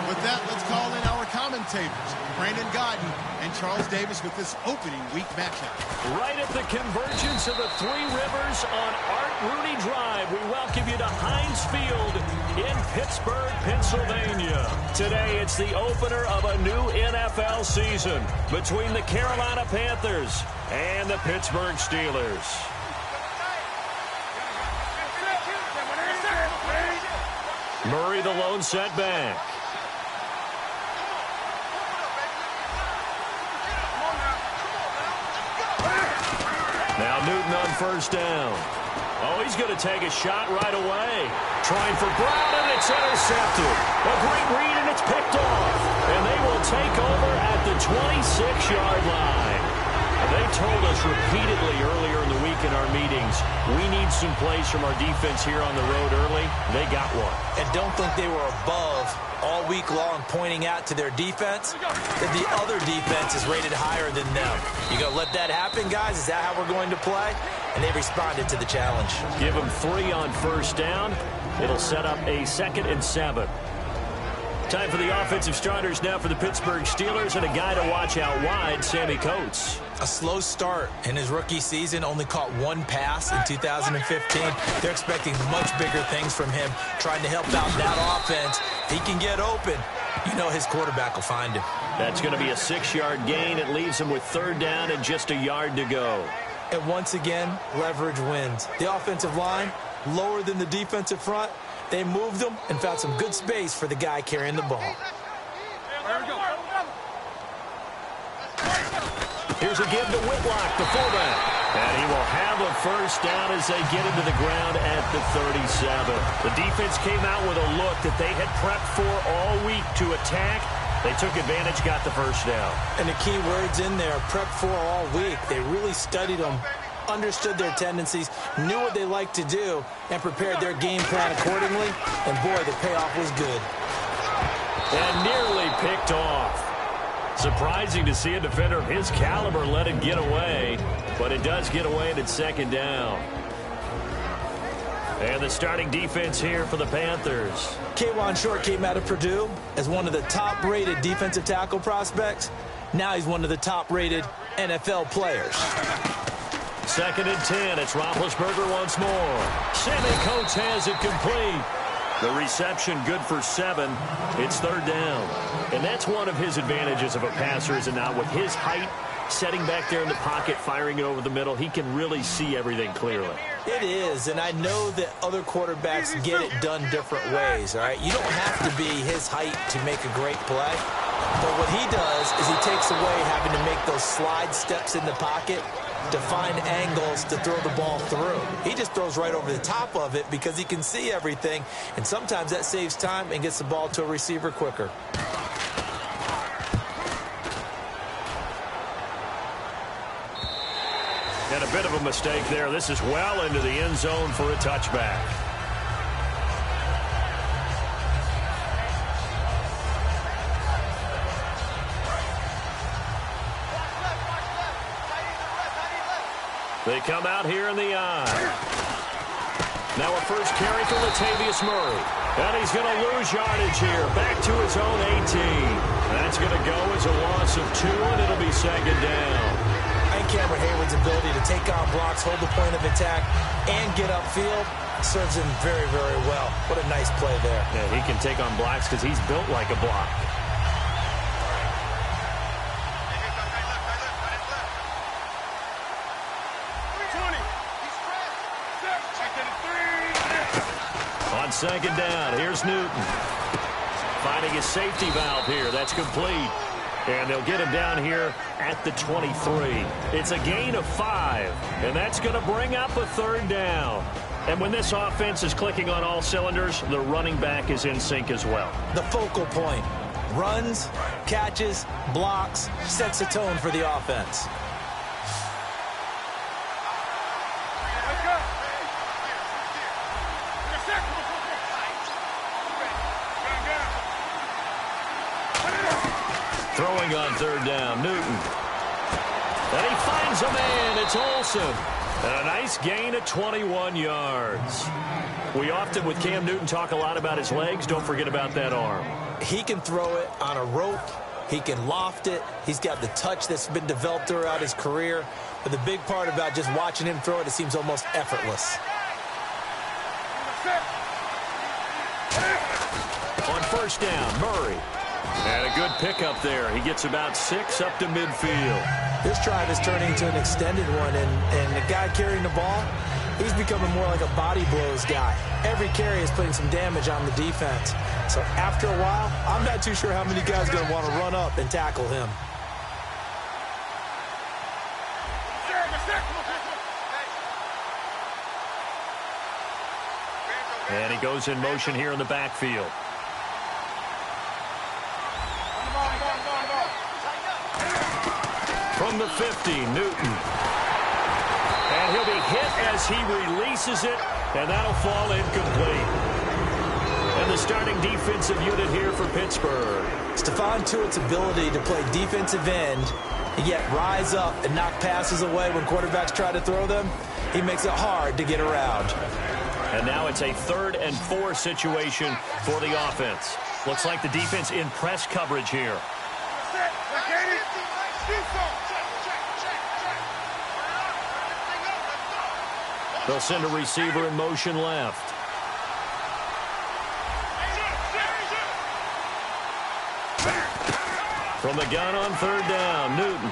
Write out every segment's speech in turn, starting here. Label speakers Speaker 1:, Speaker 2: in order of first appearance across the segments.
Speaker 1: With that, let's call in our commentators, Brandon Godden and Charles Davis, with this opening week matchup.
Speaker 2: Right at the convergence of the Three Rivers on Art Rooney Drive, we welcome you to Heinz Field in Pittsburgh, Pennsylvania. Today, it's the opener of a new NFL season between the Carolina Panthers and the Pittsburgh Steelers. Murray, the lone setback. Now Newton on first down. Oh, he's going to take a shot right away. Trying for Brown, and it's intercepted. A great read, and it's picked off. And they will take over at the 26-yard line. They told us repeatedly earlier in the week in our meetings, we need some plays from our defense here on the road early. They got one.
Speaker 3: And don't think they were above all week long pointing out to their defense that the other defense is rated higher than them. You going to let that happen, guys? Is that how we're going to play? And they responded to the challenge.
Speaker 2: Give them 3 on first down. It'll set up a 2nd and 7. Time for the offensive starters now for the Pittsburgh Steelers, and a guy to watch out wide, Sammy Coates.
Speaker 3: A slow start in his rookie season, only caught 1 pass in 2015. They're expecting much bigger things from him, trying to help out that offense. If he can get open, you know his quarterback will find him.
Speaker 2: That's going to be a 6-yard gain. It leaves him with 3rd down and just a yard to go.
Speaker 3: And once again, leverage wins. The offensive line, lower than the defensive front. They moved them and found some good space for the guy carrying the ball.
Speaker 2: Here's a give to Whitlock, the fullback. And he will have a first down as they get into the ground at the 37. The defense came out with a look that they had prepped for all week to attack. They took advantage, got the first down.
Speaker 3: And the key words in there, prep for all week. They really studied them, understood their tendencies, knew what they liked to do, and prepared their game plan accordingly. And, boy, the payoff was good.
Speaker 2: And nearly picked off. Surprising to see a defender of his caliber let it get away, but it does get away and it's 2nd down. And the starting defense here for the Panthers.
Speaker 3: K'Wan Short came out of Purdue as one of the top-rated defensive tackle prospects. Now he's one of the top-rated NFL players.
Speaker 2: 2nd and 10. It's Roethlisberger once more. Sammy Coates has it complete. The reception good for 7. It's 3rd down. And that's one of his advantages of a passer, is it not? With his height, setting back there in the pocket, firing it over the middle, he can really see everything clearly.
Speaker 3: It is, and I know that other quarterbacks get it done different ways, all right? You don't have to be his height to make a great play. But what he does is he takes away having to make those slide steps in the pocket to find angles to throw the ball through. He just throws right over the top of it because he can see everything, and sometimes that saves time and gets the ball to a receiver quicker.
Speaker 2: And a bit of a mistake there. This is well into the end zone for a touchback. They come out here in the eye. Now a first carry for Latavius Murray. And he's going to lose yardage here. Back to his own 18. That's going to go as a loss of 2, and it'll be 2nd down.
Speaker 3: And Cameron Hayward's ability to take on blocks, hold the point of attack, and get upfield serves him very, very well. What a nice play there.
Speaker 2: Yeah, he can take on blocks because he's built like a block. On 2nd down, here's Newton. Finding his safety valve here. That's complete. And they'll get him down here at the 23. It's a gain of 5, and that's going to bring up a 3rd down. And when this offense is clicking on all cylinders, the running back is in sync as well.
Speaker 3: The focal point. Runs, catches, blocks, sets a tone for the offense.
Speaker 2: Throwing on 3rd down, Newton. And he finds a man. It's Olsen. And a nice gain of 21 yards. We often, with Cam Newton, talk a lot about his legs. Don't forget about that arm.
Speaker 3: He can throw it on a rope. He can loft it. He's got the touch that's been developed throughout his career. But the big part about just watching him throw it seems almost effortless.
Speaker 2: On first down, Murray. And a good pickup there. He gets about 6 up to midfield.
Speaker 3: This drive is turning into an extended one, and the guy carrying the ball, he's becoming more like a body blows guy. Every carry is putting some damage on the defense. So after a while, I'm not too sure how many guys are going to want to run up and tackle him.
Speaker 2: And he goes in motion here in the backfield. From the 50, Newton. And he'll be hit as he releases it, and that'll fall incomplete. And the starting defensive unit here for Pittsburgh.
Speaker 3: Stephon Tuitt's ability to play defensive end and yet rise up and knock passes away when quarterbacks try to throw them, he makes it hard to get around.
Speaker 2: And now it's a 3rd and 4 situation for the offense. Looks like the defense in press coverage here. They'll send a receiver in motion left. From the gun on 3rd down, Newton.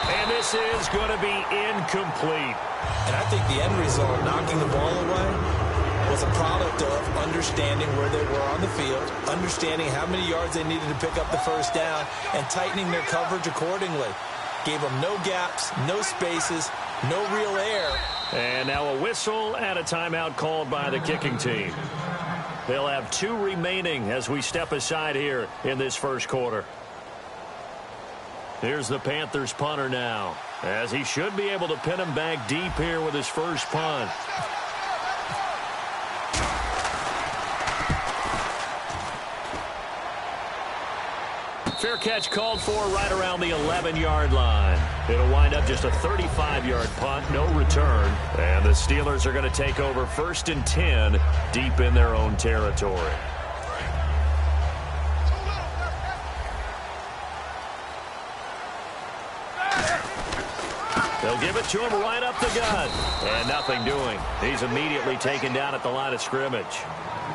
Speaker 2: And this is going to be incomplete.
Speaker 3: And I think the end result, knocking the ball away, was a product of understanding where they were on the field, understanding how many yards they needed to pick up the first down, and tightening their coverage accordingly. Gave them no gaps, no spaces, no real air.
Speaker 2: And now a whistle and a timeout called by the kicking team. They'll have 2 remaining as we step aside here in this first quarter. Here's the Panthers punter now, as he should be able to pin him back deep here with his first punt. Fair catch called for right around the 11-yard line. It'll wind up just a 35-yard punt, no return. And the Steelers are going to take over 1st and 10 deep in their own territory. They'll give it to him right up the gut. And nothing doing. He's immediately taken down at the line of scrimmage.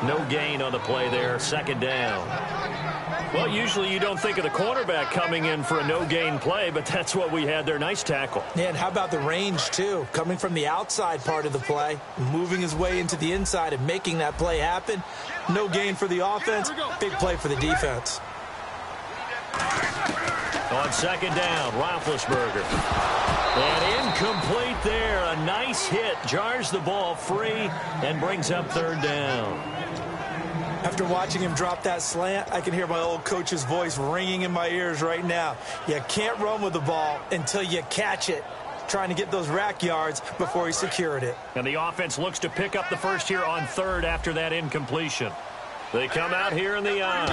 Speaker 2: No gain on the play there, 2nd down. Well, usually you don't think of the cornerback coming in for a no-gain play, but that's what we had there. Nice tackle.
Speaker 3: Yeah, and how about the range, too? Coming from the outside part of the play, moving his way into the inside and making that play happen. No gain for the offense, big play for the defense.
Speaker 2: On 2nd down, Roethlisberger. And incomplete there. A nice hit. Jars the ball free and brings up 3rd down.
Speaker 3: After watching him drop that slant, I can hear my old coach's voice ringing in my ears right now. You can't run with the ball until you catch it. Trying to get those rack yards before he secured it.
Speaker 2: And the offense looks to pick up the first here on 3rd after that incompletion. They come out here in the eye.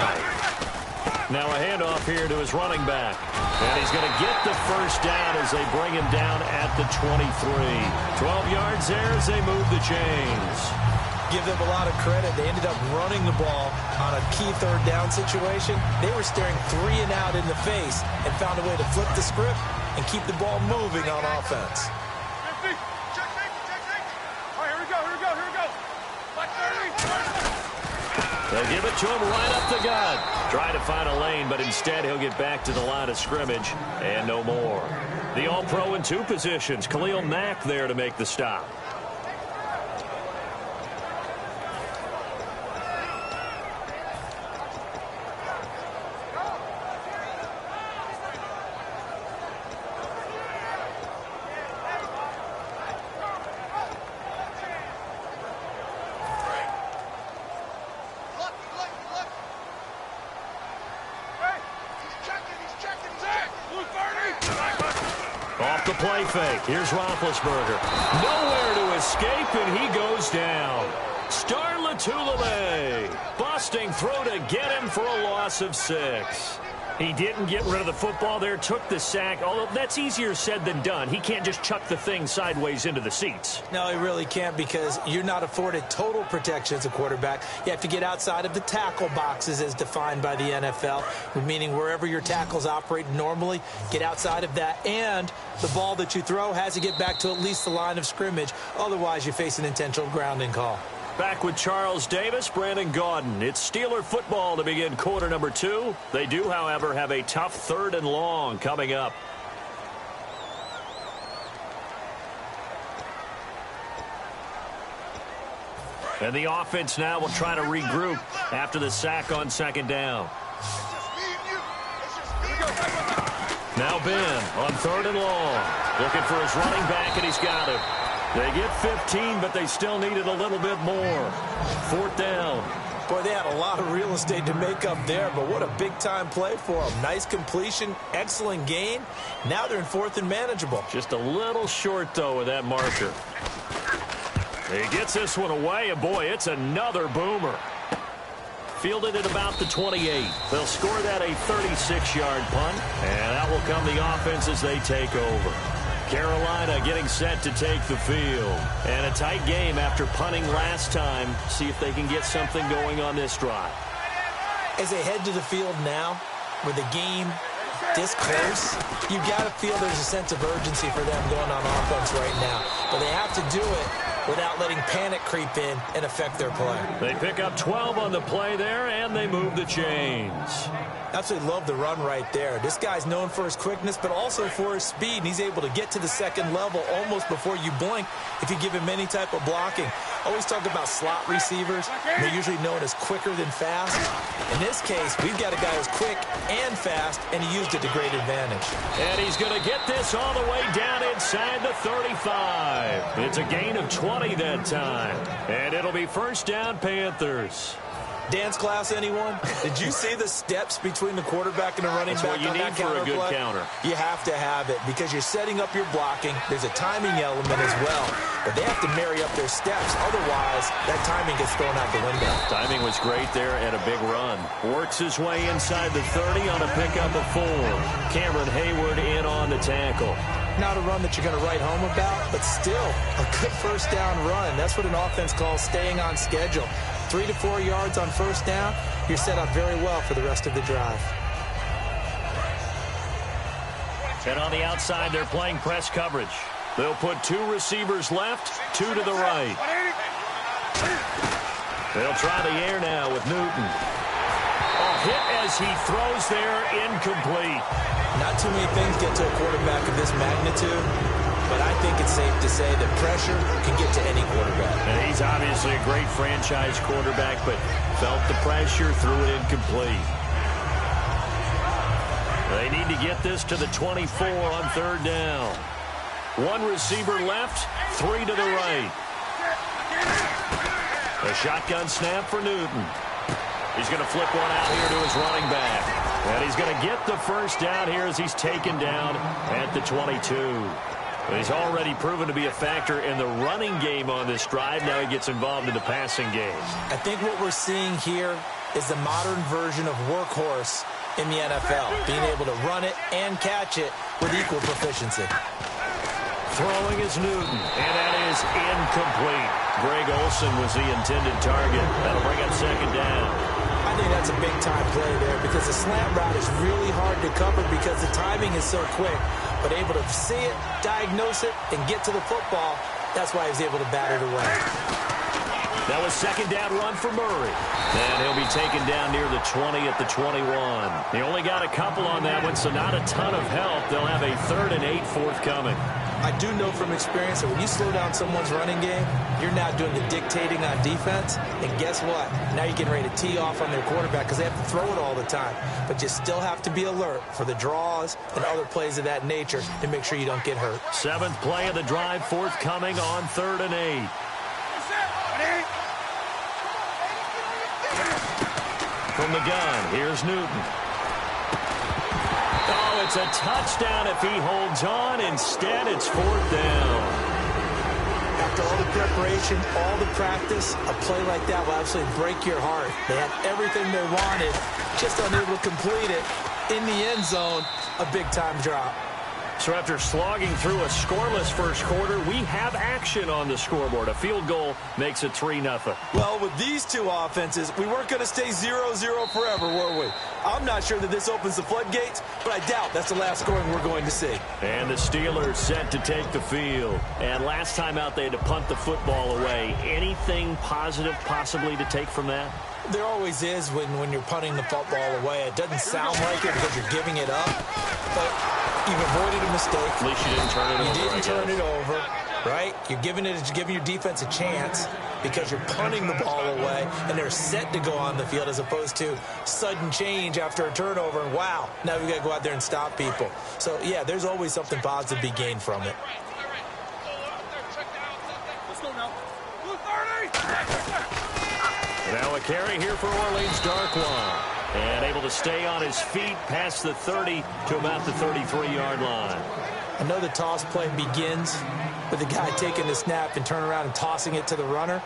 Speaker 2: Now a handoff here to his running back. And he's going to get the first down as they bring him down at the 23. 12 yards there as they move the chains.
Speaker 3: Give them a lot of credit. They ended up running the ball on a key 3rd down situation. They were staring 3 and out in the face and found a way to flip the script and keep the ball moving on offense.
Speaker 2: They'll give it to him right up the gut. Try to find a lane, but instead he'll get back to the line of scrimmage and no more. The All-Pro in 2 positions. Khalil Mack there to make the stop. Off the play fake. Here's Roethlisberger. Nowhere to escape, and he goes down. Star Latulippe busting through to get him for a loss of 6. He didn't get rid of the football there, took the sack, although that's easier said than done. He can't just chuck the thing sideways into the seats.
Speaker 3: No, he really can't, because you're not afforded total protection as a quarterback. You have to get outside of the tackle boxes as defined by the NFL, meaning wherever your tackles operate normally, get outside of that, and the ball that you throw has to get back to at least the line of scrimmage. Otherwise, you face an intentional grounding call.
Speaker 2: Back with Charles Davis, Brandon Gaudin. It's Steeler football to begin quarter number 2. They do, however, have a tough 3rd and long coming up. And the offense now will try to regroup after the sack on 2nd down. Now Ben on 3rd and long. Looking for his running back, and he's got him. They get 15, but they still needed a little bit more. 4th down.
Speaker 3: Boy, they had a lot of real estate to make up there, but what a big-time play for them. Nice completion, excellent gain. Now they're in 4th and manageable.
Speaker 2: Just a little short, though, with that marker. He gets this one away, and boy, it's another boomer. Fielded at about the 28. They'll score that a 36-yard punt, and that will come the offense as they take over. Carolina getting set to take the field. And a tight game after punting last time. See if they can get something going on this drive.
Speaker 3: As they head to the field now, with the game this close, you've got to feel there's a sense of urgency for them going on offense right now. But they have to do it without letting panic creep in and affect their play.
Speaker 2: They pick up 12 on the play there, and they move the chains.
Speaker 3: Absolutely love the run right there. This guy's known for his quickness, but also for his speed, and he's able to get to the 2nd level almost before you blink if you give him any type of blocking. Always talk about slot receivers. They're usually known as quicker than fast. In this case, we've got a guy who's quick and fast, and he used it to great advantage.
Speaker 2: And he's going to get this all the way down inside the 35. It's a gain of 20 that time. And it'll be 1st down, Panthers.
Speaker 3: Dance class, anyone? Did you see the steps between the quarterback and the running back on that counter play?
Speaker 2: That's what you need for a good counter.
Speaker 3: You have to have it because you're setting up your blocking. There's a timing element as well, but they have to marry up their steps. Otherwise, that timing gets thrown out the window.
Speaker 2: Timing was great there and a big run. Works his way inside the 30 on a pickup of 4. Cameron Hayward in on the tackle.
Speaker 3: Not a run that you're going to write home about, but still a good 1st down run. That's what an offense calls staying on schedule. 3 to 4 yards on 1st down, you're set up very well for the rest of the drive.
Speaker 2: And on the outside, they're playing press coverage. They'll put 2 receivers left, 2 to the right. They'll try the air now with Newton. A hit as he throws there, incomplete.
Speaker 3: Not too many things get to a quarterback of this magnitude, but I think it's safe to say that pressure can get to any quarterback.
Speaker 2: And he's obviously a great franchise quarterback, but felt the pressure, threw it incomplete. They need to get this to the 24 on 3rd down. 1 receiver left, 3 to the right. A shotgun snap for Newton. He's going to flip one out here to his running back. And he's going to get the 1st down here as he's taken down at the 22. He's already proven to be a factor in the running game on this drive. Now he gets involved in the passing game.
Speaker 3: I think what we're seeing here is the modern version of workhorse in the NFL, being able to run it and catch it with equal proficiency.
Speaker 2: Throwing is Newton, and that is incomplete. Greg Olsen was the intended target. That'll bring up 2nd down.
Speaker 3: I think that's a big-time play there because the slant route is really hard to cover because the timing is so quick. But able to see it, diagnose it, and get to the football, that's why he was able to bat it away.
Speaker 2: That was 2nd down run for Murray. And he'll be taken down near the 20 at the 21. He only got a couple on that one, so not a ton of help. They'll have a 3rd and 8 forthcoming.
Speaker 3: I do know from experience that when you slow down someone's running game, you're now doing the dictating on defense. And guess what? Now you're getting ready to tee off on their quarterback because they have to throw it all the time. But you still have to be alert for the draws and other plays of that nature to make sure you don't get hurt.
Speaker 2: 7th play of the drive forthcoming on 3rd and 8. From the gun, here's Newton. Oh, it's a touchdown if he holds on. Instead, it's 4th down.
Speaker 3: After all the preparation, all the practice, a play like that will absolutely break your heart. They had everything they wanted, just unable to complete it. in the end zone, a big-time drop.
Speaker 2: So after slogging through a scoreless first quarter, we have action on the scoreboard. A field goal makes it 3-0.
Speaker 3: Well, with these two offenses, we weren't going to stay 0-0 forever, were we? I'm not sure that this opens the floodgates, but I doubt that's the last scoring we're going to see.
Speaker 2: And the Steelers set to take the field. And last time out, they had to punt the football away. Anything positive possibly to take from that?
Speaker 3: There always is when you're punting the football away. It doesn't sound like it because you're giving it up, but you've avoided a mistake.
Speaker 2: At least you didn't turn it over.
Speaker 3: You didn't turn it over, right? You're giving your defense a chance because you're punting the ball away, and they're set to go on the field as opposed to sudden change after a turnover, and wow, now we've got to go out there and stop people. So, yeah, there's always something positive to be gained from it.
Speaker 2: Now a carry here for Orleans Darkwa. And able to stay on his feet past the 30 to about the 33-yard line.
Speaker 3: I know the toss play begins with the guy taking the snap and turning around and tossing it to the runner.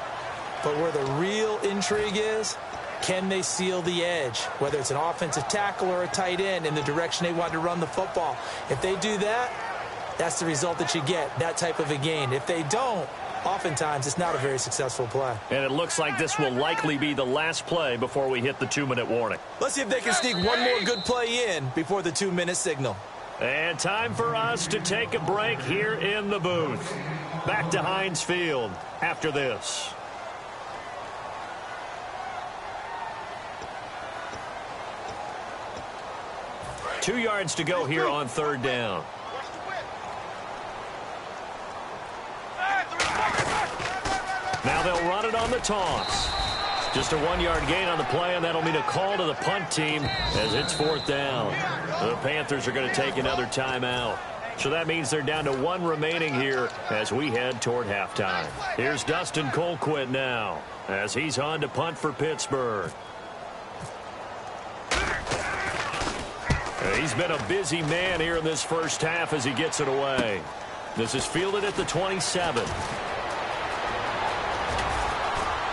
Speaker 3: But where the real intrigue is, can they seal the edge? Whether it's an offensive tackle or a tight end in the direction they want to run the football. If they do that, that's the result that you get, that type of a gain. If they don't, oftentimes it's not a very successful play.
Speaker 2: And it looks like this will likely be the last play before we hit the 2-minute warning.
Speaker 3: Let's see if they can sneak one more good play in before the 2-minute signal.
Speaker 2: And time for us to take a break here in the booth. Back to Heinz Field after this. Two yards to go here on third down. Now they'll run it on the toss. Just a 1-yard gain on the play, and that'll mean a call to the punt team as it's fourth down. The Panthers are going to take another timeout. So that means they're down to one remaining here as we head toward halftime. Here's Dustin Colquitt now as he's on to punt for Pittsburgh. He's been a busy man here in this first half as he gets it away. This is fielded at the 27.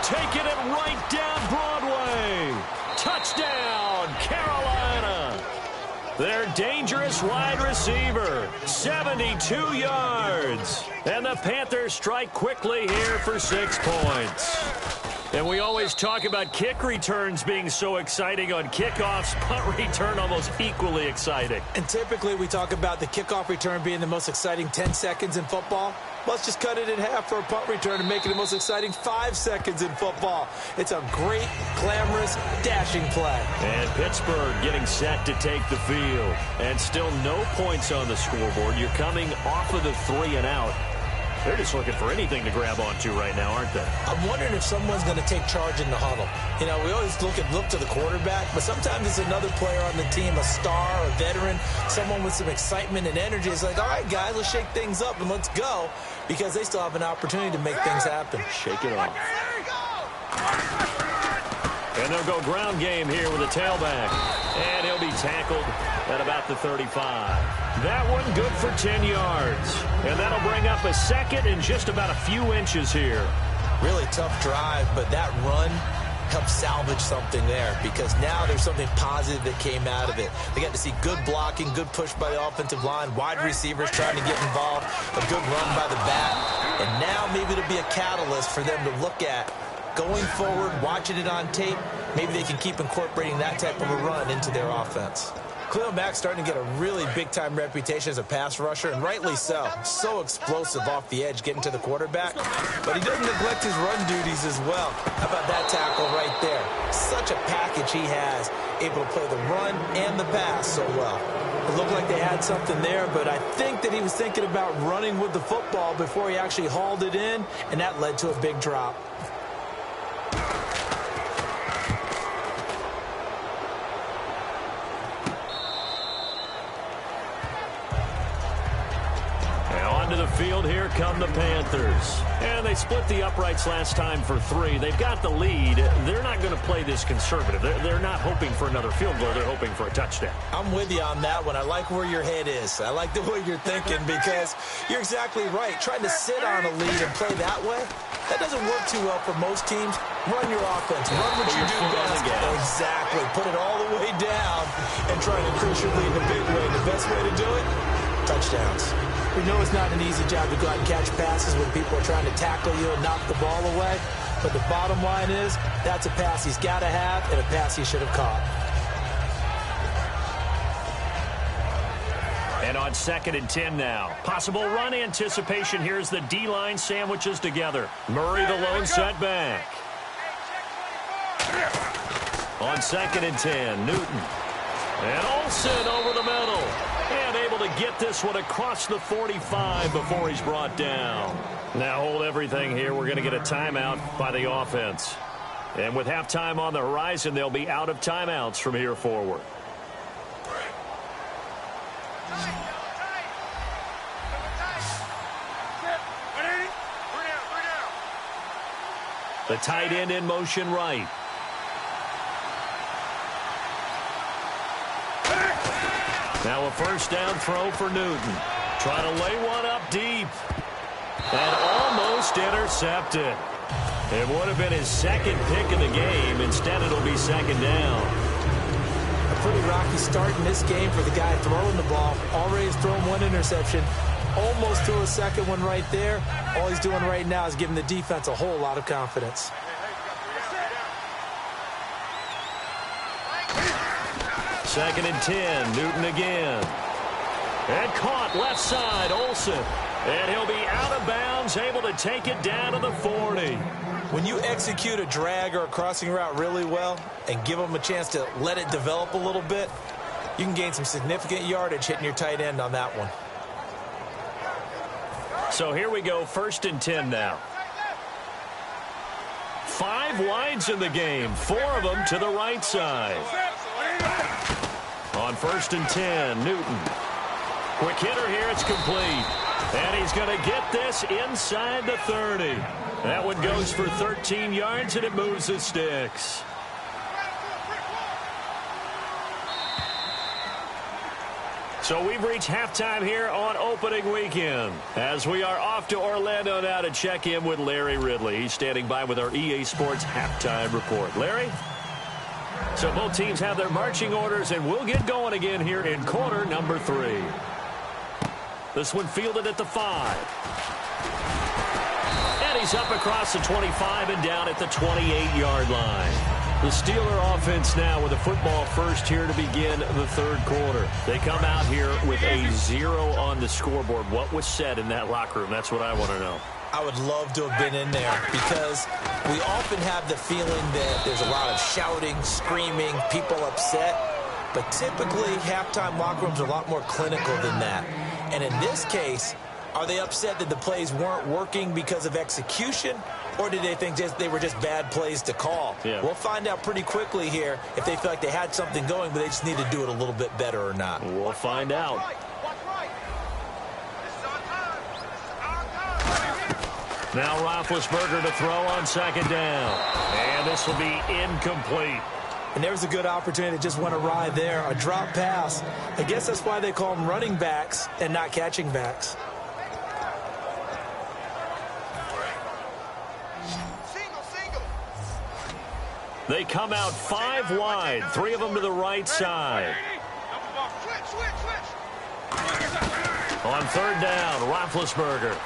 Speaker 2: Taking it right down Broadway. Touchdown, Carolina. Their dangerous wide receiver, 72 yards. And the Panthers strike quickly here for 6 points. And we always talk about kick returns being so exciting on kickoffs. Punt return almost equally exciting.
Speaker 3: And typically we talk about the kickoff return being the most exciting 10 seconds in football. Let's just cut it in half for a punt return and make it the most exciting 5 seconds in football. It's a great, glamorous, dashing play.
Speaker 2: And Pittsburgh getting set to take the field. And still no points on the scoreboard. You're coming off of the 3 and out. They're just looking for anything to grab onto right now, aren't they?
Speaker 3: I'm wondering if someone's going to take charge in the huddle. You know, we always look to the quarterback, but sometimes it's another player on the team, a star, a veteran, someone with some excitement and energy. It's like, all right, guys, let's shake things up and let's go, because they still have an opportunity to make things happen.
Speaker 2: Shake it off. And they'll go ground game here with a tailback. And he'll be tackled at about the 35. That one good for 10 yards. And that'll bring up a second and just about a few inches here.
Speaker 3: Really tough drive, but that run helped salvage something there, because now there's something positive that came out of it. They got to see good blocking, good push by the offensive line, wide receivers trying to get involved, a good run by the back. And now maybe it'll be a catalyst for them to look at going forward, watching it on tape. Maybe they can keep incorporating that type of a run into their offense. Khalil Mack's starting to get a really big-time reputation as a pass rusher, and rightly so. So explosive off the edge, getting to the quarterback. But he doesn't neglect his run duties as well. How about that tackle right there? Such a package he has, able to play the run and the pass so well. It looked like they had something there, but I think that he was thinking about running with the football before he actually hauled it in, and that led to a big drop.
Speaker 2: The field, here come the Panthers. And they split the uprights last time for 3. They've got the lead. They're not going to play this conservative. They're not hoping for another field goal. They're hoping for a touchdown.
Speaker 3: I'm with you on that one. I like where your head is. I like the way you're thinking, because you're exactly right. Trying to sit on a lead and play that way, that doesn't work too well for most teams. Run your offense. Run what you do best. Exactly. Put it all the way down and try to increase your lead in a big way. The best way to do it, touchdowns. We know it's not an easy job to go out and catch passes when people are trying to tackle you and knock the ball away. But the bottom line is, that's a pass he's got to have and a pass he should have caught.
Speaker 2: And on 2nd and 10 now. Possible run anticipation. Here's the D-line sandwiches together. Murray the lone setback. On 2nd and 10, Newton. And Olsen over the middle. And able to get this one across the 45 before he's brought down. Now hold everything here. We're going to get a timeout by the offense. And with halftime on the horizon, they'll be out of timeouts from here forward. The tight end in motion right. Now a first down throw for Newton. Trying to lay one up deep. And almost intercepted. It would have been his second pick of the game. Instead, it'll be 2nd down.
Speaker 3: A pretty rocky start in this game for the guy throwing the ball. Already has thrown one interception. Almost threw a second one right there. All he's doing right now is giving the defense a whole lot of confidence.
Speaker 2: Second and 10, Newton again. And caught left side, Olsen. And he'll be out of bounds, able to take it down to the 40.
Speaker 3: When you execute a drag or a crossing route really well and give them a chance to let it develop a little bit, you can gain some significant yardage hitting your tight end on that one.
Speaker 2: So here we go, 1st and 10 now. 5 wides in the game, 4 of them to the right side. On 1st and 10, Newton. Quick hitter here, it's complete. And he's going to get this inside the 30. That one goes for 13 yards, and it moves the sticks. So we've reached halftime here on opening weekend. As we are off to Orlando now to check in with Larry Ridley. He's standing by with our EA Sports halftime report. Larry? So both teams have their marching orders, and we'll get going again here in quarter number 3. This one fielded at the 5. And he's up across the 25 and down at the 28-yard line. The Steeler offense now with a football first here to begin the 3rd quarter. They come out here with a 0 on the scoreboard. What was said in that locker room? That's what I want to know.
Speaker 3: I would love to have been in there because we often have the feeling that there's a lot of shouting, screaming, people upset. But typically, halftime locker rooms are a lot more clinical than that. And in this case, are they upset that the plays weren't working because of execution? Or did they think they were just bad plays to call?
Speaker 2: Yeah.
Speaker 3: We'll find out pretty quickly here if they feel like they had something going, but they just need to do it a little bit better or not.
Speaker 2: We'll find out. Now Roethlisberger to throw on 2nd down. And this will be incomplete.
Speaker 3: And there's a good opportunity that just went awry there. A drop pass. I guess that's why they call them running backs and not catching backs.
Speaker 2: They come out 5 wide, 3 of them to the right side. On 3rd down, Roethlisberger.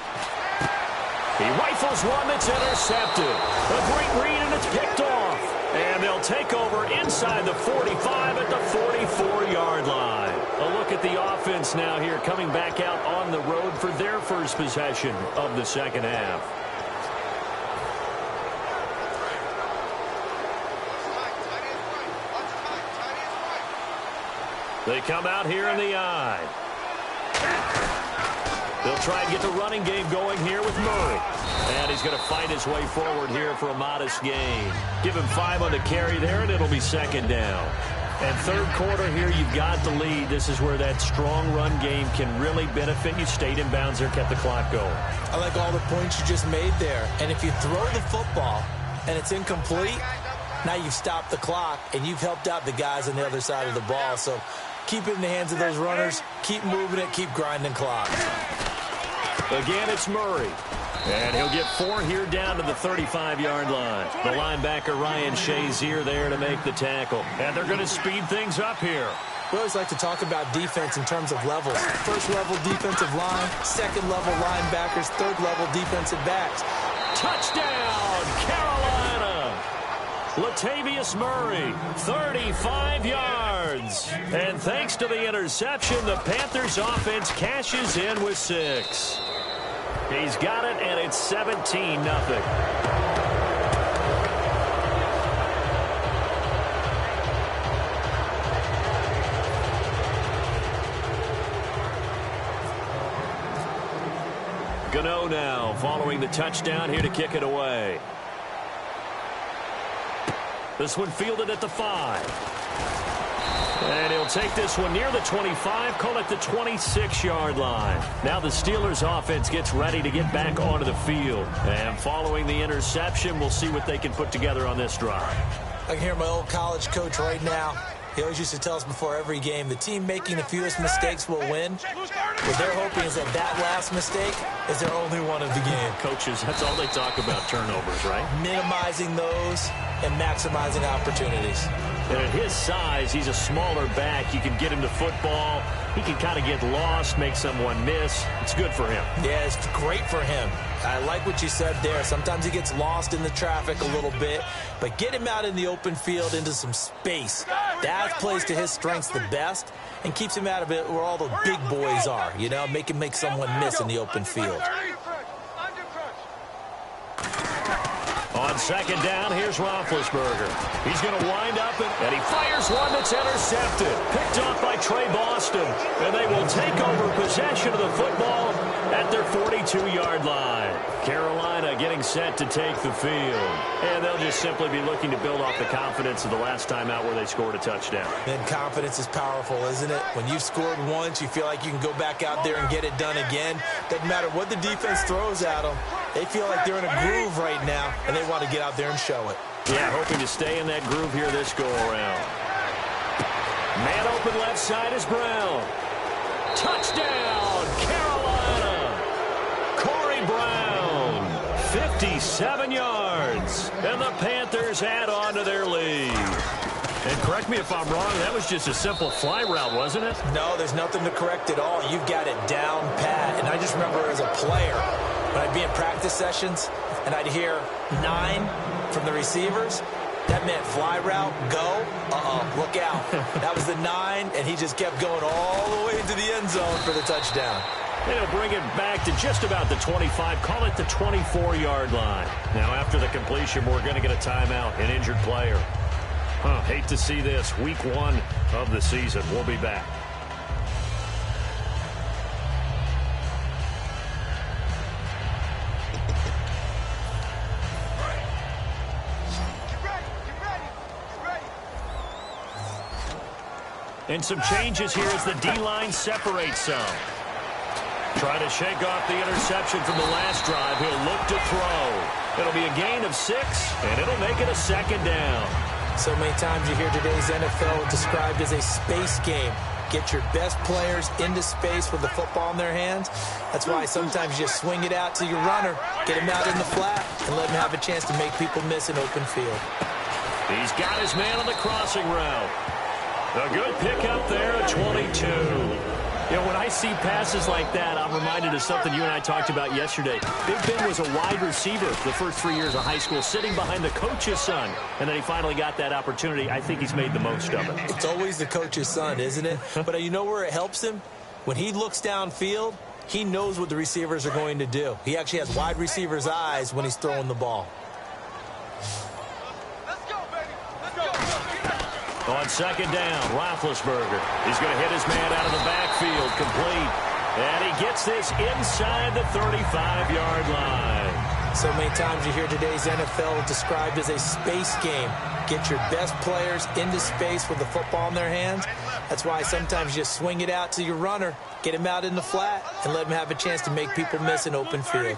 Speaker 2: He rifles one that's intercepted. A great read, and it's picked off. And they'll take over inside the 45 at the 44-yard line. A look at the offense now here, coming back out on the road for their first possession of the 2nd half. They come out here in the eye. They'll try and get the running game going here with Murray. And he's going to fight his way forward here for a modest gain. Give him 5 on the carry there, and it'll be 2nd down. And 3rd quarter here, you've got the lead. This is where that strong run game can really benefit you. Stayed in bounds there, kept the clock going. I like all the points you just made there. And if you throw the football and it's incomplete, now you've stopped the clock, and you've helped out the guys on the other side of the ball. So keep it in the hands of those runners. Keep moving it. Keep grinding clock. Again, it's Murray. And he'll get 4 here down to the 35-yard line. The linebacker, Ryan Shazier, there to make the tackle. And they're going to speed things up here.
Speaker 3: We always like to talk about defense in terms of levels. First-level defensive line, second-level linebackers, third-level defensive backs.
Speaker 2: Touchdown, Carolina! Latavius Murray, 35 yards. And thanks to the interception, the Panthers offense cashes in with 6. He's got it, and it's 17-0. Gano now following the touchdown here to kick it away. This one fielded at the 5. And he'll take this one near the 25, call it the 26-yard line. Now the Steelers offense gets ready to get back onto the field. And following the interception, we'll see what they can put together on this drive.
Speaker 3: I can hear my old college coach right now. He always used to tell us before every game, the team making the fewest mistakes will win. What they're hoping is that that last mistake is their only one of the game.
Speaker 2: Coaches, that's all they talk about, turnovers, right?
Speaker 3: Minimizing those and maximizing opportunities.
Speaker 2: And at his size, he's a smaller back. You can get him to football. He can kind of get lost, make someone miss. It's good for him.
Speaker 3: Yeah, it's great for him. I like what you said there. Sometimes he gets lost in the traffic a little bit, but get him out in the open field into some space. That plays to his strengths the best and keeps him out of it where all the big boys are, you know, make him make someone miss in the open field.
Speaker 2: On second down, here's Roethlisberger. He's going to wind up, and he fires one that's intercepted. Picked off by Trey Boston. And they will take over possession of the football at their 42-yard line. Carolina getting set to take the field. And they'll just simply be looking to build off the confidence of the last time out where they scored a touchdown.
Speaker 3: And confidence is powerful, isn't it? When you've scored once, you feel like you can go back out there and get it done again. Doesn't matter what the defense throws at them. They feel like they're in a groove right now, and they want to get out there and show it.
Speaker 2: Yeah, hoping to stay in that groove here this go-around. Man open left side is Brown. Touchdown, Carolina! Corey Brown, 57 yards. And the Panthers add on to their lead. And correct me if I'm wrong, that was just a simple fly route, wasn't it?
Speaker 3: No, there's nothing to correct at all. You've got it down pat. And I just remember as a player, when I'd be in practice sessions and I'd hear 9 from the receivers, that meant fly route, go, look out. That was the 9, and he just kept going all the way into the end zone for the touchdown.
Speaker 2: And he'll bring it back to just about the 25, call it the 24-yard line. Now after the completion, we're going to get a timeout, an injured player. Hate to see this. Week 1 of the season. We'll be back. And some changes here as the D-line separates some. Trying to shake off the interception from the last drive. He'll look to throw. It'll be a gain of 6, and it'll make it a second down.
Speaker 3: So many times you hear today's NFL described as a space game. Get your best players into space with the football in their hands. That's why sometimes you swing it out to your runner, get him out in the flat, and let him have a chance to make people miss an open field.
Speaker 2: He's got his man on the crossing route. A good pickup there at 22. You know, when I see passes like that, I'm reminded of something you and I talked about yesterday. Big Ben was a wide receiver the first 3 years of high school, sitting behind the coach's son. And then he finally got that opportunity. I think he's made the most of it.
Speaker 3: It's always the coach's son, isn't it? But you know where it helps him? When he looks downfield, he knows what the receivers are going to do. He actually has wide receivers' eyes when he's throwing the ball.
Speaker 2: On second down, Roethlisberger. He's going to hit his man out of the backfield, complete. And he gets this inside the 35-yard line.
Speaker 3: So many times you hear today's NFL described as a space game. Get your best players into space with the football in their hands. That's why sometimes you swing it out to your runner, get him out in the flat, and let him have a chance to make people miss an open field.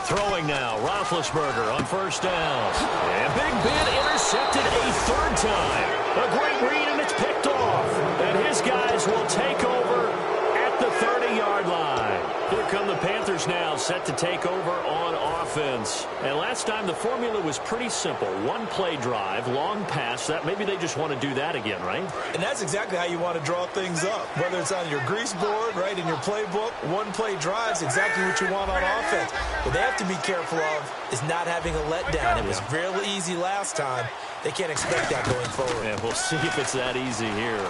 Speaker 2: Throwing now, Roethlisberger on first down. And Big Ben intercepted a third time. A great read, and it's picked off. And his guys will take over at the 30-yard line. Here come the Panthers now, set to take over on offense. And last time the formula was pretty simple. One play drive, long pass. That maybe they just want to do that again, right?
Speaker 3: And that's exactly how you want to draw things up. Whether it's on your grease board, right, in your playbook, one play drive is exactly what you want on offense. What they have to be careful of is not having a letdown. It was real easy last time. They can't expect that going forward.
Speaker 2: And we'll see if it's that easy here.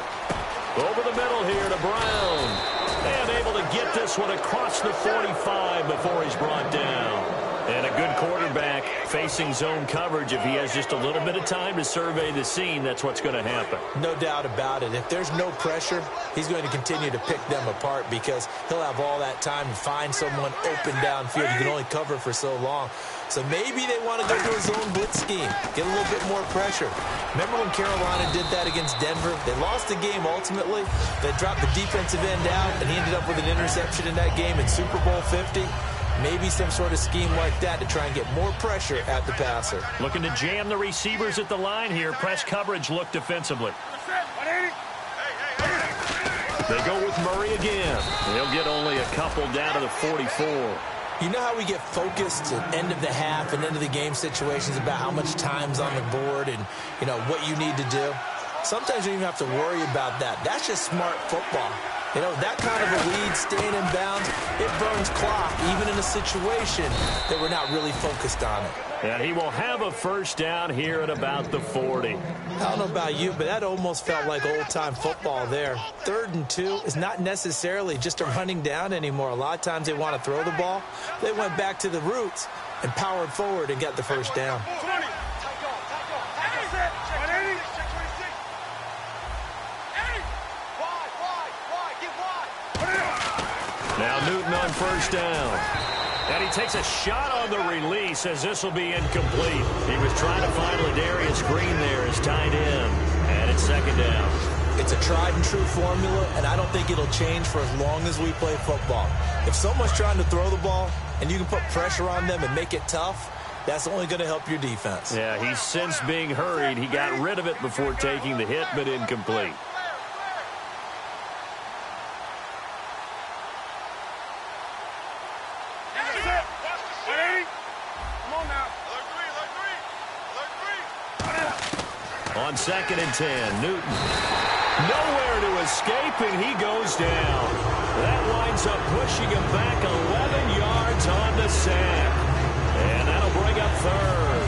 Speaker 2: Over the middle here to Brown. And able to get this one across the 45 before he's brought down. And a good quarterback facing zone coverage. If he has just a little bit of time to survey the scene, that's what's going to happen.
Speaker 3: No doubt about it. If there's no pressure, he's going to continue to pick them apart because he'll have all that time to find someone open downfield. You can only cover for so long. So maybe they want to go to a zone blitz scheme, get a little bit more pressure. Remember when Carolina did that against Denver? They lost the game ultimately. They dropped the defensive end out, and he ended up with an interception in that game in Super Bowl 50. Maybe some sort of scheme like that to try and get more pressure at the passer.
Speaker 2: Looking to jam the receivers at the line here. Press coverage look defensively. They go with Murray again. He'll get only a couple down to the 44.
Speaker 3: You know how we get focused at end of the half and end of the game situations about how much time's on the board and, you know, what you need to do? Sometimes you don't even have to worry about that. That's just smart football. You know, that kind of a lead, staying in bounds, it burns clock, even in a situation that we're not really focused on it.
Speaker 2: And he will have a first down here at about the 40.
Speaker 3: I don't know about you, but that almost felt like old-time football there. 3rd and 2 is not necessarily just a running down anymore. A lot of times they want to throw the ball. They went back to the roots and powered forward and got the first down.
Speaker 2: Now Newton on first down. And he takes a shot on the release as this will be incomplete. He was trying to find Ladarius Green there as tight end. And it's second down.
Speaker 3: It's a tried and true formula, and I don't think it'll change for as long as we play football. If someone's trying to throw the ball and you can put pressure on them and make it tough, that's only going to help your defense.
Speaker 2: Yeah, he's since being hurried. He got rid of it before taking the hit, but incomplete. On 2nd and 10, Newton. Nowhere to escape, and he goes down. That winds up pushing him back 11 yards on the sack. And that'll bring up 3rd.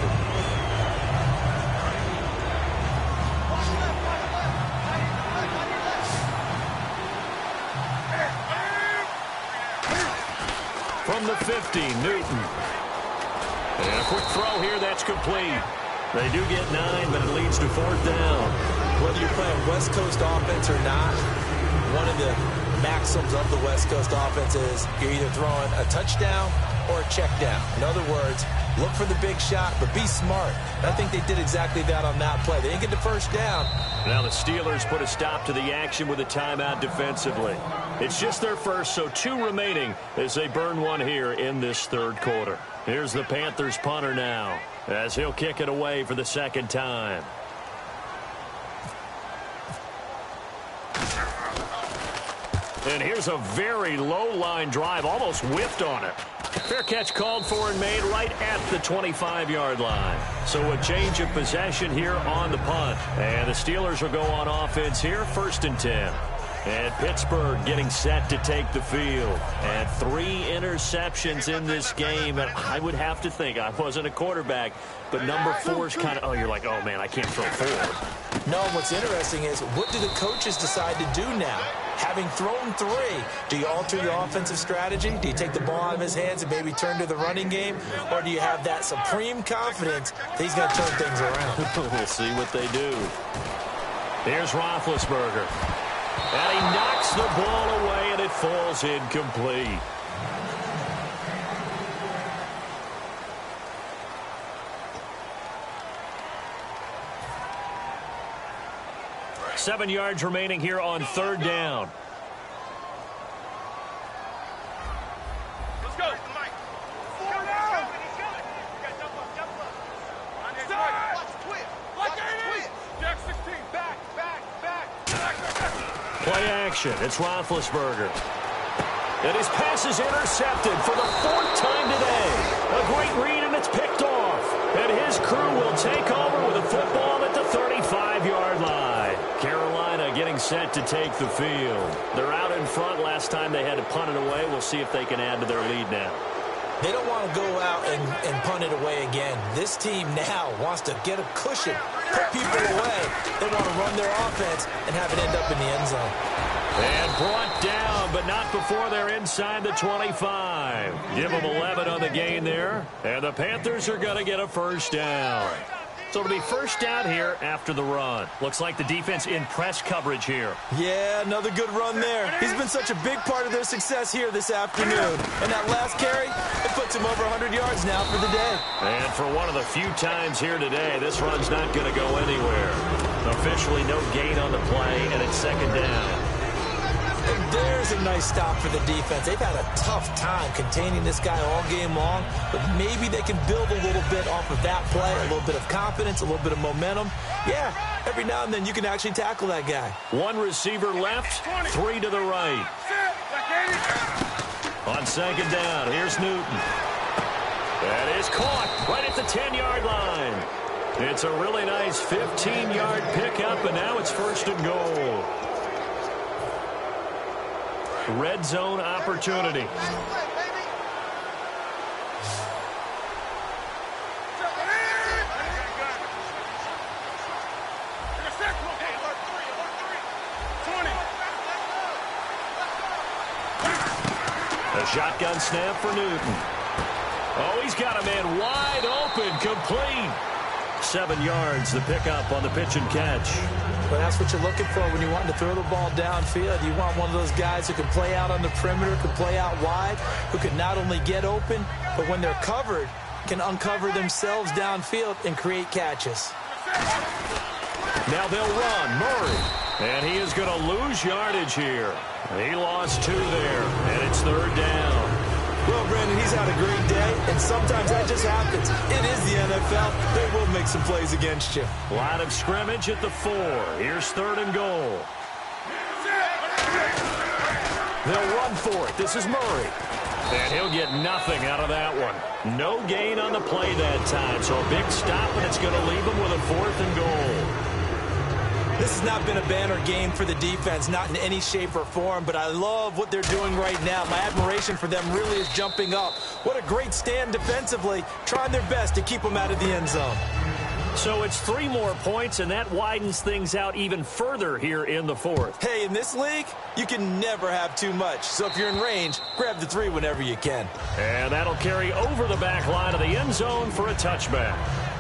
Speaker 2: From the 50, Newton. And a quick throw here, that's complete. They do get 9, but it leads to 4th down.
Speaker 3: Whether you're playing West Coast offense or not, one of the maxims of the West Coast offense is you're either throwing a touchdown or a check down. In other words, look for the big shot, but be smart. And I think they did exactly that on that play. They didn't get the first down.
Speaker 2: Now the Steelers put a stop to the action with a timeout defensively. It's just their first, so 2 remaining as they burn one here in this 3rd quarter. Here's the Panthers punter now, as he'll kick it away for the 2nd time. And here's a very low line drive, almost whipped on it. Fair catch called for and made right at the 25-yard line. So a change of possession here on the punt. And the Steelers will go on offense here, 1st and 10. And Pittsburgh getting set to take the field. And 3 interceptions in this game. And I would have to think, I wasn't a quarterback, but number 4 is kind of, oh, you're like, oh, man, I can't throw forward.
Speaker 3: No, what's interesting is, what do the coaches decide to do now? Having thrown 3, do you alter your offensive strategy? Do you take the ball out of his hands and maybe turn to the running game? Or do you have that supreme confidence that he's going to turn things around?
Speaker 2: We'll see what they do. Here's Roethlisberger. And he knocks the ball away, and it falls incomplete. Seven yards remaining here on 3rd down.
Speaker 4: Let's go. Jack 16, back.
Speaker 2: Play action. It's Roethlisberger. And his pass is intercepted for the 4th time today. A great read, and it's picked off. And his crew will take over with a football at the 35-yard line. Carolina getting set to take the field. They're out in front. Last time they had to punt it away. We'll see if they can add to their lead now.
Speaker 3: They don't want to go out and punt it away again. This team now wants to get a cushion, put people away. They want to run their offense and have it end up in the end zone.
Speaker 2: And brought down, but not before they're inside the 25. Give them 11 on the gain there. And the Panthers are going to get a first down. So it'll be first down here after the run. Looks like the defense in press coverage here.
Speaker 3: Yeah, another good run there. He's been such a big part of their success here this afternoon. And that last carry, it puts him over 100 yards now for the day.
Speaker 2: And for one of the few times here today, this run's not going to go anywhere. Officially no gain on the play, and it's second down.
Speaker 3: And there's a nice stop for the defense. They've had a tough time containing this guy all game long, but maybe they can build a little bit off of that play, a little bit of confidence, a little bit of momentum. Yeah, every now and then you can actually tackle that guy.
Speaker 2: One receiver left, 3 to the right. On second down, here's Newton. That is caught right at the 10-yard line. It's a really nice 15-yard pickup, and now it's first and goal. Red zone opportunity. A shotgun snap for Newton. Oh, he's got a man wide open, complete. 7 yards, the pickup on the pitch and catch.
Speaker 3: But that's what you're looking for when you want to throw the ball downfield. You want one of those guys who can play out on the perimeter, can play out wide, who can not only get open, but when they're covered, can uncover themselves downfield and create catches.
Speaker 2: Now they'll run. Murray. And he is going to lose yardage here. He lost 2 there, and it's third down.
Speaker 3: Well, Brandon, he's had a great day, and sometimes that just happens. It is the NFL. They will make some plays against you.
Speaker 2: Line of scrimmage at the 4. Here's third and goal. They'll run for it. This is Murray. And he'll get nothing out of that one. No gain on the play that time, so a big stop, and it's going to leave him with a 4th and goal.
Speaker 3: This has not been a banner game for the defense, not in any shape or form, but I love what they're doing right now. My admiration for them really is jumping up. What a great stand defensively, trying their best to keep them out of the end zone.
Speaker 2: So it's 3 more points, and that widens things out even further here in the 4th.
Speaker 3: Hey, in this league, you can never have too much. So if you're in range, grab the 3 whenever you can.
Speaker 2: And that'll carry over the back line of the end zone for a touchback.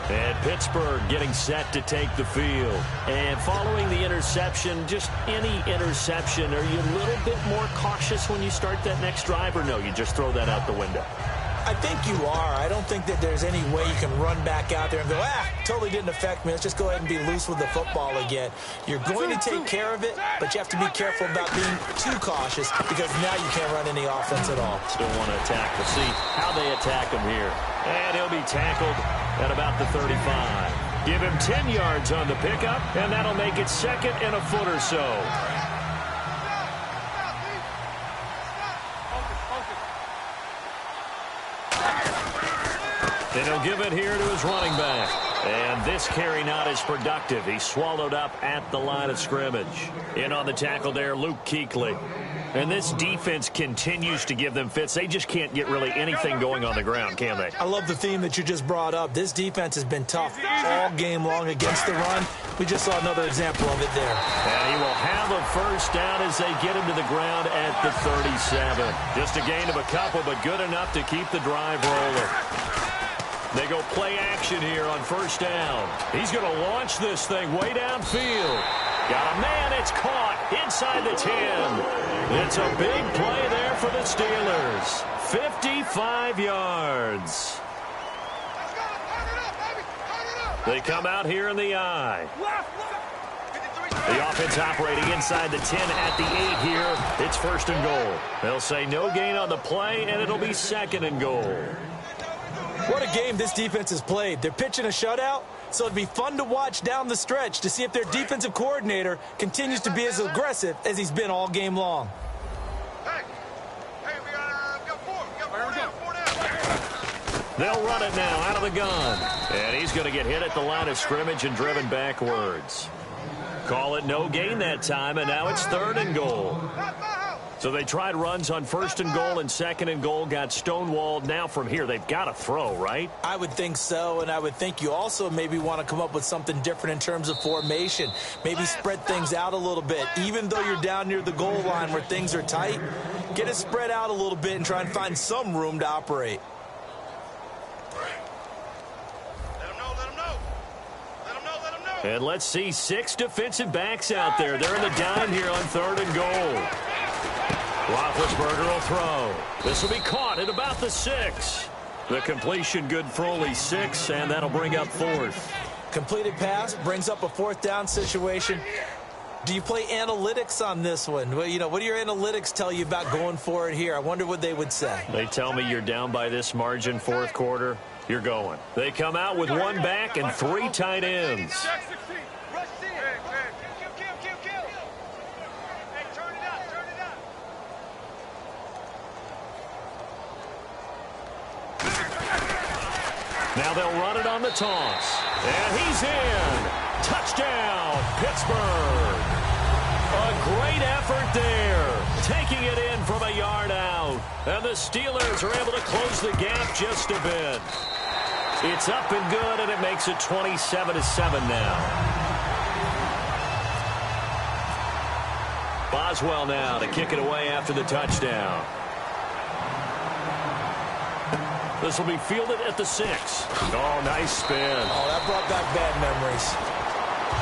Speaker 2: And Pittsburgh getting set to take the field. And following the interception, just any interception, are you a little bit more cautious when you start that next drive, or no, you just throw that out the window?
Speaker 3: I think you are. I don't think that there's any way you can run back out there and go, totally didn't affect me. Let's just go ahead and be loose with the football again. You're going to take care of it, but you have to be careful about being too cautious because now you can't run any offense at all.
Speaker 2: Still want to attack. We'll see how they attack him here. And he'll be tackled at about the 35. Give him 10 yards on the pickup, and that'll make it second and a foot or so. And he'll give it here to his running back. And this carry not as productive. He's swallowed up at the line of scrimmage. In on the tackle there, Luke Kuechly. And this defense continues to give them fits. They just can't get really anything going on the ground, can they?
Speaker 3: I love the theme that you just brought up. This defense has been tough all game long against the run. We just saw another example of it there.
Speaker 2: And he will have a first down as they get him to the ground at the 37. Just a gain of a couple, but good enough to keep the drive rolling. They go play action here on first down. He's going to launch this thing way downfield. Got a man, it's caught inside the 10. It's a big play there for the Steelers. 55 yards. They come out here in the eye. The offense operating inside the 10 at the 8 here. It's first and goal. They'll say no gain on the play, and it'll be second and goal.
Speaker 3: What a game this defense has played. They're pitching a shutout, so it'd be fun to watch down the stretch to see if their defensive coordinator continues to be as aggressive as he's been all game long.
Speaker 4: Hey,
Speaker 2: They'll run it now out of the gun. And he's going to get hit at the line of scrimmage and driven backwards. Call it no gain that time, and now it's 3rd and goal. So they tried runs on 1st and goal and 2nd and goal, got stonewalled. Now from here, they've got to throw, right?
Speaker 3: I would think so, and I would think you also maybe want to come up with something different in terms of formation. Maybe spread things out a little bit. Even though you're down near the goal line where things are tight, get it spread out a little bit and try and find some room to operate.
Speaker 2: And let's see 6 defensive backs out there. They're in the dime here on 3rd and goal. Roethlisberger will throw. This will be caught at about the 6. The completion good for only 6, and that'll bring up 4th.
Speaker 3: Completed pass brings up a 4th down situation. Do you play analytics on this one? Well, you know, what do your analytics tell you about going for it here? I wonder what they would say.
Speaker 2: They tell me you're down by this margin 4th quarter. You're going. They come out with 1 back and 3 tight ends. Now they'll run it on the toss. And he's in. Touchdown, Pittsburgh. A great effort there. Taking it in from a yard out. And the Steelers are able to close the gap just a bit. It's up and good, and it makes it 27-7 now. Boswell now to kick it away after the touchdown. This will be fielded at the 6. Oh, nice spin.
Speaker 3: Oh, that brought back bad memories.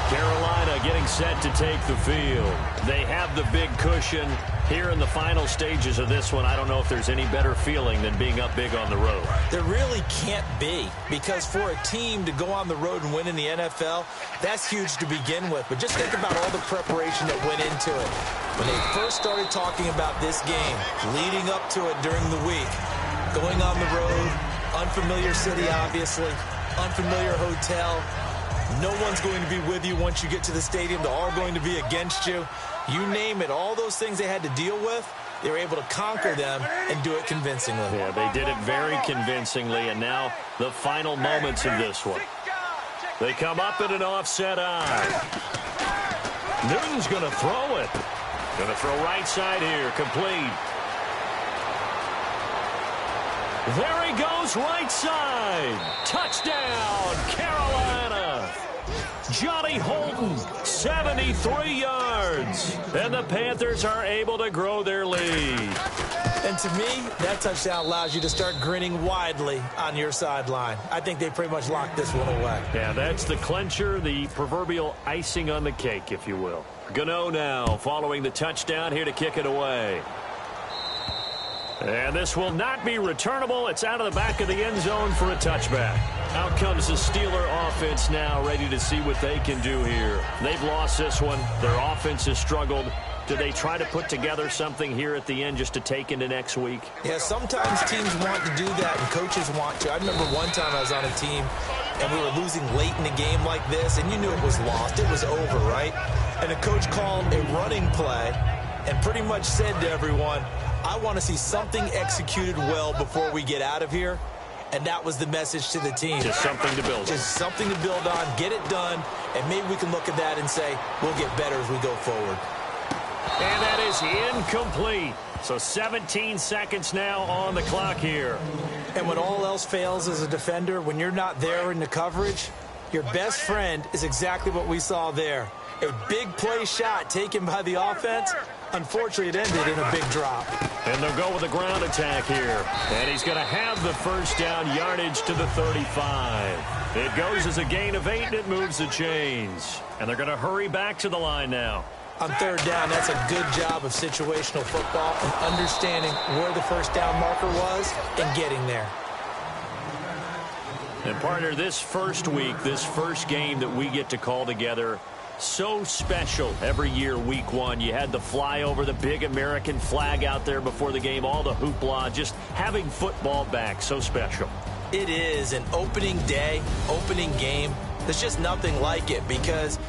Speaker 2: Carolina getting set to take the field. They have the big cushion. Here in the final stages of this one, I don't know if there's any better feeling than being up big on the road.
Speaker 3: There really can't be, because for a team to go on the road and win in the NFL, that's huge to begin with. But just think about all the preparation that went into it. When they first started talking about this game, leading up to it during the week, going on the road, unfamiliar city, obviously, unfamiliar hotel. No one's going to be with you once you get to the stadium. They're all going to be against you. You name it, all those things they had to deal with, they were able to conquer them and do it convincingly.
Speaker 2: Yeah, they did it very convincingly, and now the final moments of this one. They come up in an offset eye. Newton's going to throw it. Going to throw right side here, complete. There he goes, right side. Touchdown, Carolina. Johnny Holton, 73 yards. And the Panthers are able to grow their lead.
Speaker 3: And to me, that touchdown allows you to start grinning widely on your sideline. I think they pretty much locked this one away.
Speaker 2: Yeah, that's the clincher, the proverbial icing on the cake, if you will. Gano now following the touchdown here to kick it away. And this will not be returnable. It's out of the back of the end zone for a touchback. Out comes the Steeler offense now, ready to see what they can do here. They've lost this one. Their offense has struggled. Do they try to put together something here at the end just to take into next week?
Speaker 3: Yeah, sometimes teams want to do that and coaches want to. I remember one time I was on a team and we were losing late in a game like this, and you knew it was lost. It was over, right? And the coach called a running play and pretty much said to everyone, I want to see something executed well before we get out of here. And that was the message to the team.
Speaker 2: Just something to build on.
Speaker 3: Just something to build on, get it done, and maybe we can look at that and say, we'll get better as we go forward.
Speaker 2: And that is incomplete. So 17 seconds now on the clock here.
Speaker 3: And when all else fails as a defender, when you're not there in the coverage, your best friend is exactly what we saw there. A big play shot taken by the offense. Unfortunately, it ended in a big drop.
Speaker 2: And they'll go with a ground attack here. And he's going to have the first down, yardage to the 35. It goes as a gain of 8, and it moves the chains. And they're going to hurry back to the line now.
Speaker 3: On third down, that's a good job of situational football and understanding where the first down marker was and getting there.
Speaker 2: And partner, this first week, this first game that we get to call together, so special every year, week one. You had the flyover, the big American flag out there before the game, all the hoopla, just having football back, so special.
Speaker 3: It is an opening day, opening game. There's just nothing like it because